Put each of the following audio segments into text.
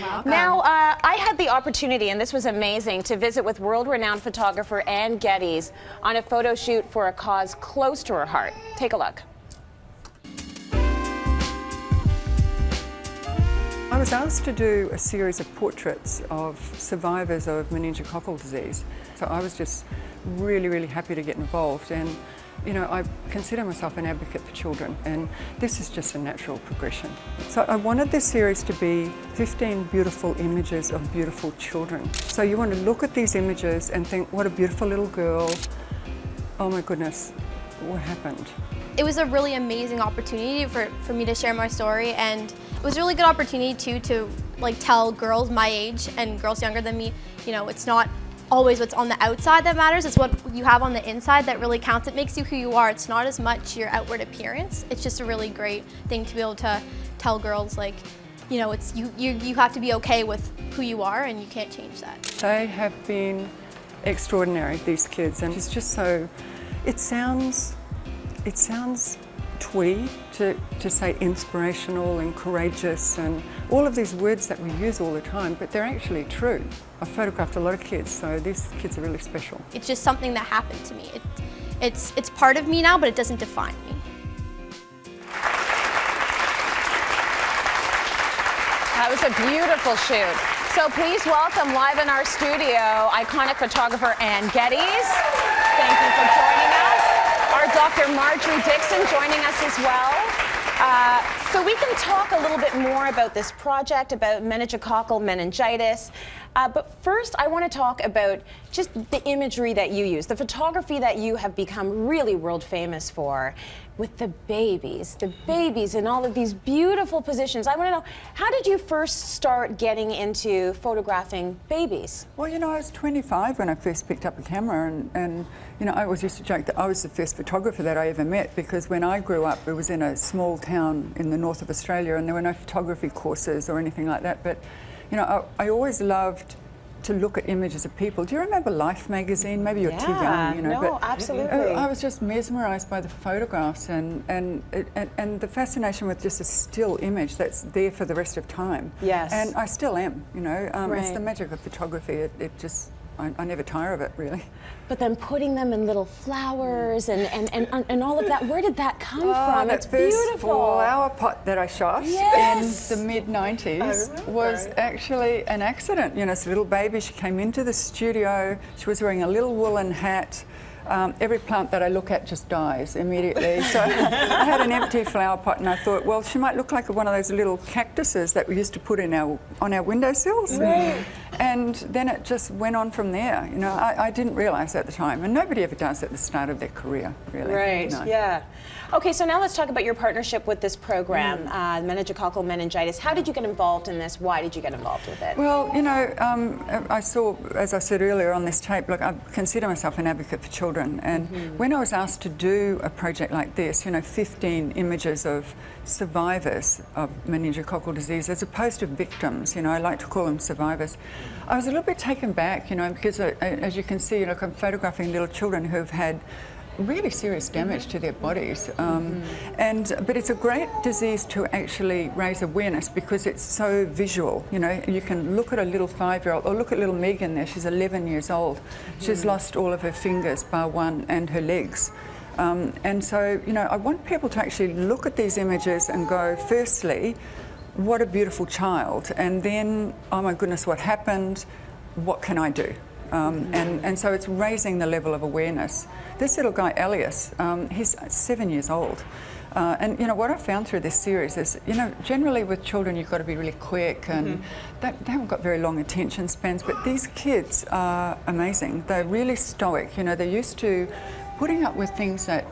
Now, I had the opportunity, and this was amazing, to visit with world-renowned photographer Anne Geddess on a photo shoot for a cause close to her heart. Take a look. I was asked to do a series of portraits of survivors of meningococcal disease. So I was just really, really happy to get involved. And, you know, I consider myself an advocate for children, and this is just a natural progression. So I wanted this series to be 15 beautiful images of beautiful children. So you want to look at these images and think, what a beautiful little girl. Oh my goodness, what happened? It was a really amazing opportunity for me to share my story, and it was a really good opportunity too to like tell girls my age and girls younger than me, you know, it's not always what's on the outside that matters, it's what you have on the inside that really counts. It makes you who you are. It's not as much your outward appearance. It's just a really great thing to be able to tell girls, like, you know, it's you have to be okay with who you are and you can't change that. They have been extraordinary, these kids, and it's just so, it sounds twee to say inspirational and courageous and all of these words that we use all the time, but they're actually true. I've photographed a lot of kids, so these kids are really special. It's just something that happened to me. It's part of me now, but it doesn't define me. That was a beautiful shoot. So please welcome live in our studio, iconic photographer Anne Geddess. Thank you for joining us. Our Dr. Marjorie Dixon joining us as well. So we can talk a little bit more about this project, about meningococcal meningitis. But first, I want to talk about just the imagery that you use, the photography that you have become really world famous for, with the babies in all of these beautiful positions. I want to know, how did you first start getting into photographing babies? Well, you know, I was 25 when I first picked up a camera, and you know, I always used to joke that I was the first photographer that I ever met, because when I grew up, it was in a small town in the north of Australia, and there were no photography courses or anything like that. But you know, I always loved to look at images of people. Do you remember Life magazine? Maybe you're too young, you know. No, but absolutely. I was just mesmerised by the photographs and the fascination with just a still image that's there for the rest of time. Yes. And I still am, you know. Right. It's the magic of photography. It just, I never tire of it, really. But then putting them in little flowers and all of that, where did that come from? That it's first beautiful. flower pot that I shot Yes. in the mid-90s was actually an accident. You know, it's a little baby, she came into the studio, she was wearing a little woolen hat. Every plant that I look at just dies immediately. So I had an empty flower pot, and I thought, well, she might look like one of those little cactuses that we used to put in on our windowsills. Right. And then it just went on from there. You know, I didn't realise at the time, and nobody ever does at the start of their career, really. Right, No. yeah. Okay, so now let's talk about your partnership with this program, meningococcal meningitis. How did you get involved in this? Why did you get involved with it? Well, you know, I saw, as I said earlier on this tape, look, I consider myself an advocate for children, and when I was asked to do a project like this, you know, 15 images of survivors of meningococcal disease as opposed to victims, you know, I like to call them survivors, I was a little bit taken back, you know, because as you can see, look, I'm photographing little children who have had really serious damage to their bodies. But it's a great disease to actually raise awareness because it's so visual. You know, you can look at a little 5-year-old, or look at little Megan there, she's 11 years old. She's lost all of her fingers, bar one, and her legs. And so, you know, I want people to actually look at these images and go, firstly, what a beautiful child, and then, oh my goodness, what happened? What can I do? And so it's raising the level of awareness. This little guy, Elias, he's 7 years old. And you know, what I found through this series is, you know, generally with children you've got to be really quick and they haven't got very long attention spans, but these kids are amazing. They're really stoic, you know, they're used to putting up with things that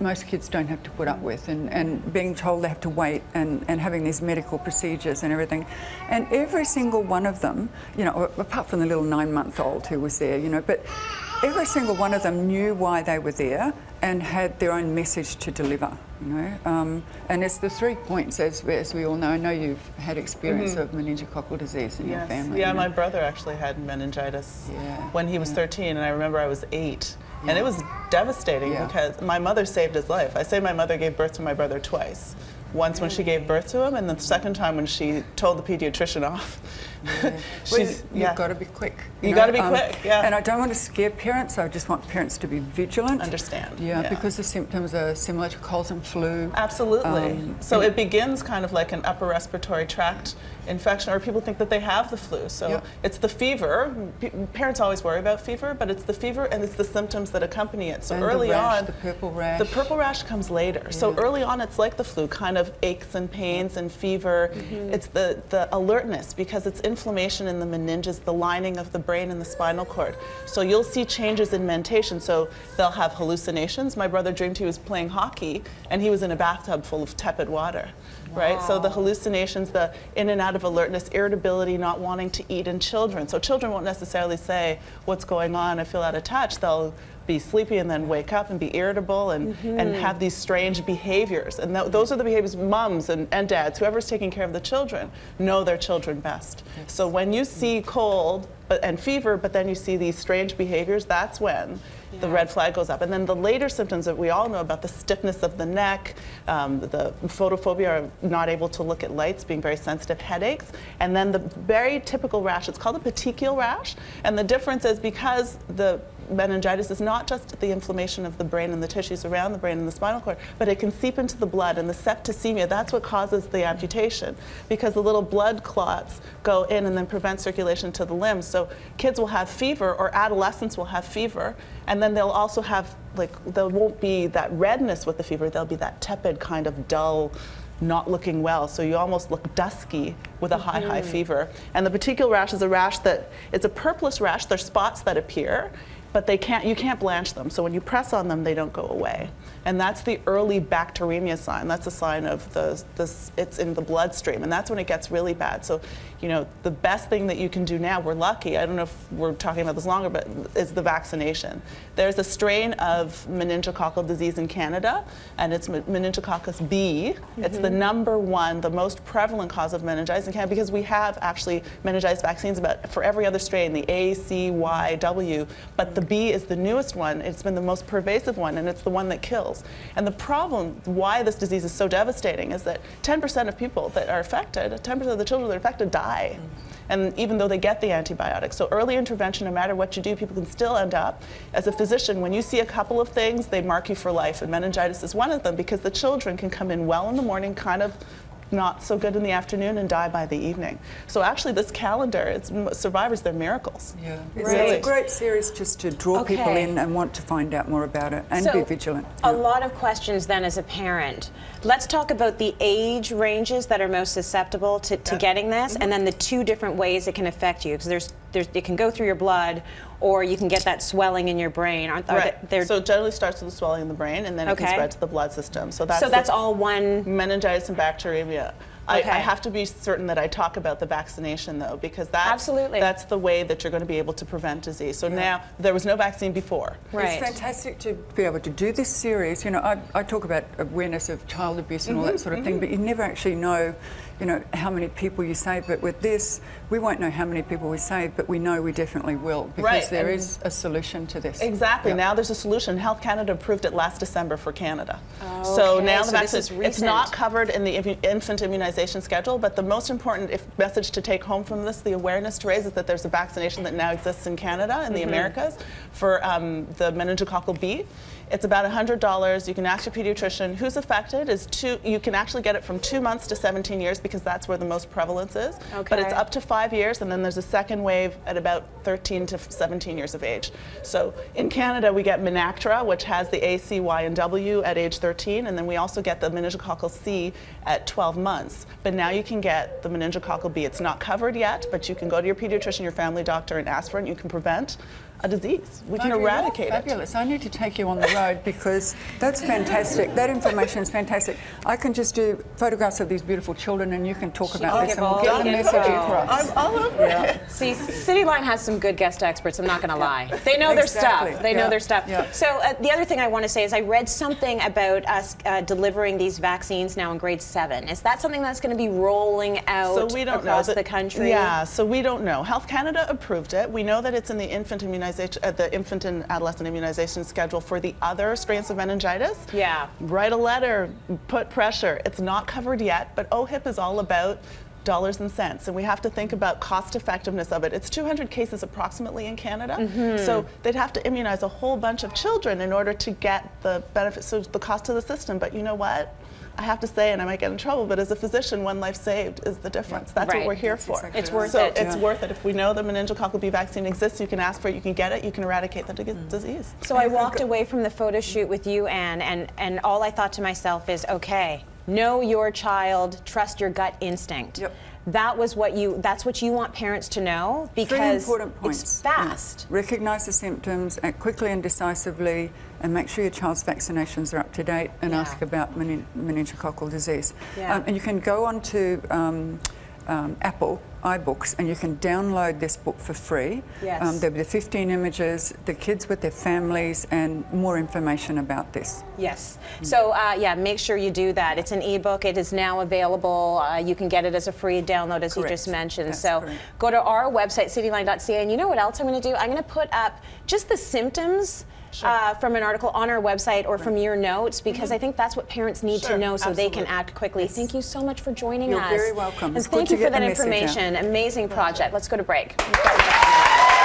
most kids don't have to put up with, and being told they have to wait and having these medical procedures and everything. And every single one of them, you know, apart from the little 9-month-old who was there, you know, but every single one of them knew why they were there and had their own message to deliver, you know. And it's the 3 points, as we all know. I know you've had experience of meningococcal disease in your family. Yeah, you know? my brother actually had meningitis when he was 13, and I remember I was 8. And it was devastating because my mother saved his life. I say my mother gave birth to my brother twice. Once when she gave birth to him, and the second time when she told the pediatrician off. You've got to be quick. You got to be quick, yeah. And I don't want to scare parents, I just want parents to be vigilant. Understand. Yeah, because the symptoms are similar to colds and flu. Absolutely. So it begins kind of like an upper respiratory tract infection, or people think that they have the flu. So it's the fever. Parents always worry about fever, but it's the fever and it's the symptoms that accompany it. So and early the rash, on, the purple rash. The purple rash comes later. So early on, it's like the flu, kind of aches and pains and fever. It's the alertness, because it's inflammation in the meninges, the lining of the brain and the spinal cord. So you'll see changes in mentation. So they'll have hallucinations. My brother dreamed he was playing hockey and he was in a bathtub full of tepid water. Right? So the hallucinations, the in and out of alertness, irritability, not wanting to eat in children. So children won't necessarily say, what's going on, I feel out of touch. They'll be sleepy and then wake up and be irritable and have these strange behaviors. And those are the behaviors moms and dads, whoever's taking care of the children, know their children best. So when you see cold and fever, but then you see these strange behaviors, that's when the red flag goes up. And then the later symptoms that we all know about, the stiffness of the neck, the photophobia, or not able to look at lights, being very sensitive, headaches, and then the very typical rash, it's called a petechial rash. And the difference is because the meningitis is not just the inflammation of the brain and the tissues around the brain and the spinal cord, but it can seep into the blood, and the septicemia, that's what causes the amputation, because the little blood clots go in and then prevent circulation to the limbs. So kids will have fever, or adolescents will have fever, and then they'll also have, there won't be that redness with the fever, there'll be that tepid kind of dull, not looking well. So you almost look dusky with a high fever. And the petechial rash is a rash that, it's a purplish rash, there's spots that appear, but you can't blanch them. So when you press on them, they don't go away. And that's the early bacteremia sign. That's a sign of it's in the bloodstream, and that's when it gets really bad. So, the best thing that you can do now, we're lucky, I don't know if we're talking about this longer, but is the vaccination. There's a strain of meningococcal disease in Canada, and it's meningococcus B. It's the #1, the most prevalent cause of meningitis in Canada, because we have actually meningitis vaccines for every other strain, the A, C, Y, W, but the B is the newest one. It's been the most pervasive one, and it's the one that kills. And the problem, why this disease is so devastating, is that 10% of people that are affected, 10% of the children that are affected die. And even though they get the antibiotics. So early intervention, no matter what you do, people can still end up. As a physician, when you see a couple of things, they mark you for life. And meningitis is one of them, because the children can come in well in the morning, kind of not so good in the afternoon, and die by the evening. So actually this calendar, survivors, they're miracles. Yeah, it's a great series just to draw people in and want to find out more about it and be vigilant. A lot of questions then as a parent. Let's talk about the age ranges that are most susceptible to getting this, and then the two different ways it can affect you, because it can go through your blood, or you can get that swelling in your brain. So it generally starts with the swelling in the brain, and then it can spread to the blood system. So that's all one. Meningitis and bacteremia. I have to be certain that I talk about the vaccination, though, because that's the way that you're going to be able to prevent disease. So now, there was no vaccine before. It's fantastic to be able to do this series. I talk about awareness of child abuse and all that sort of thing, but you never actually know, how many people you save. But with this, we won't know how many people we save, but we know we definitely will, because there is a solution to this. Exactly. Now there's a solution. Health Canada approved it last December for Canada. So now the vaccine, it's not covered in the infant immunization schedule, but the most important message to take home from this, the awareness to raise, is that there's a vaccination that now exists in Canada, in the Americas, for the meningococcal B. It's about $100. You can ask your pediatrician. Who's affected you can actually get it from 2 months to 17 years, because that's where the most prevalence is. But it's up to 5 years, and then there's a second wave at about 13 to 17 years of age. So in Canada, we get Menactra, which has the A, C, Y, and W at age 13, and then we also get the meningococcal C at 12 months. But now you can get the meningococcal B. It's not covered yet, but you can go to your pediatrician, your family doctor, and ask for it, and you can prevent a disease. We can eradicate it. Fabulous. I need to take you on the road, because that's fantastic. That information is fantastic. I can just do photographs of these beautiful children, and you can talk about this, and we'll get the message across. I'm all over it. See, Cityline has some good guest experts, I'm not going to lie. They know their stuff. They know their stuff. So the other thing I want to say is I read something about us delivering these vaccines now in grade 7. Is that something that's going to be rolling out across the country? Yeah, so we don't know. Health Canada approved it. We know that it's in the infant immunization the infant and adolescent immunization schedule for the other strains of meningitis. Yeah. Write a letter, put pressure. It's not covered yet, but OHIP is all about dollars and cents, and we have to think about cost effectiveness of it. It's 200 cases approximately in Canada, so they'd have to immunize a whole bunch of children in order to get the benefits, so the cost to the system. But you know what? I have to say, and I might get in trouble, but as a physician, one life saved is the difference. That's Right. what we're here That's for. exactly It's right. worth So it. it's worth it. If we know the meningococcal B vaccine exists, you can ask for it, you can get it, you can eradicate the disease. So I walked away from the photo shoot with you, Anne, and all I thought to myself is, okay, know your child, trust your gut instinct. Yep. That's what you want parents to know, Three because important points. it's fast. Yeah. Recognise the symptoms, act quickly and decisively, and make sure your child's vaccinations are up to date, and Yeah. ask about meningococcal disease. Yeah. And you can go on to Apple iBooks, and you can download this book for free. Yes. There'll be 15 images, the kids with their families, and more information about this. Yes. So yeah, make sure you do that. It's an ebook. It is now available. You can get it as a free download, as you Correct. just mentioned. That's so correct. go to our website, cityline.ca, and you know what else I'm going to do? I'm going to put up just the symptoms from an article on our website or from your notes, because I think that's what parents need to Sure, know so they can absolutely. act quickly. Thank you so much for joining You're us. very welcome. And It's good thank to you for get that the message out. information. Amazing project. Let's go to break. We've got much more.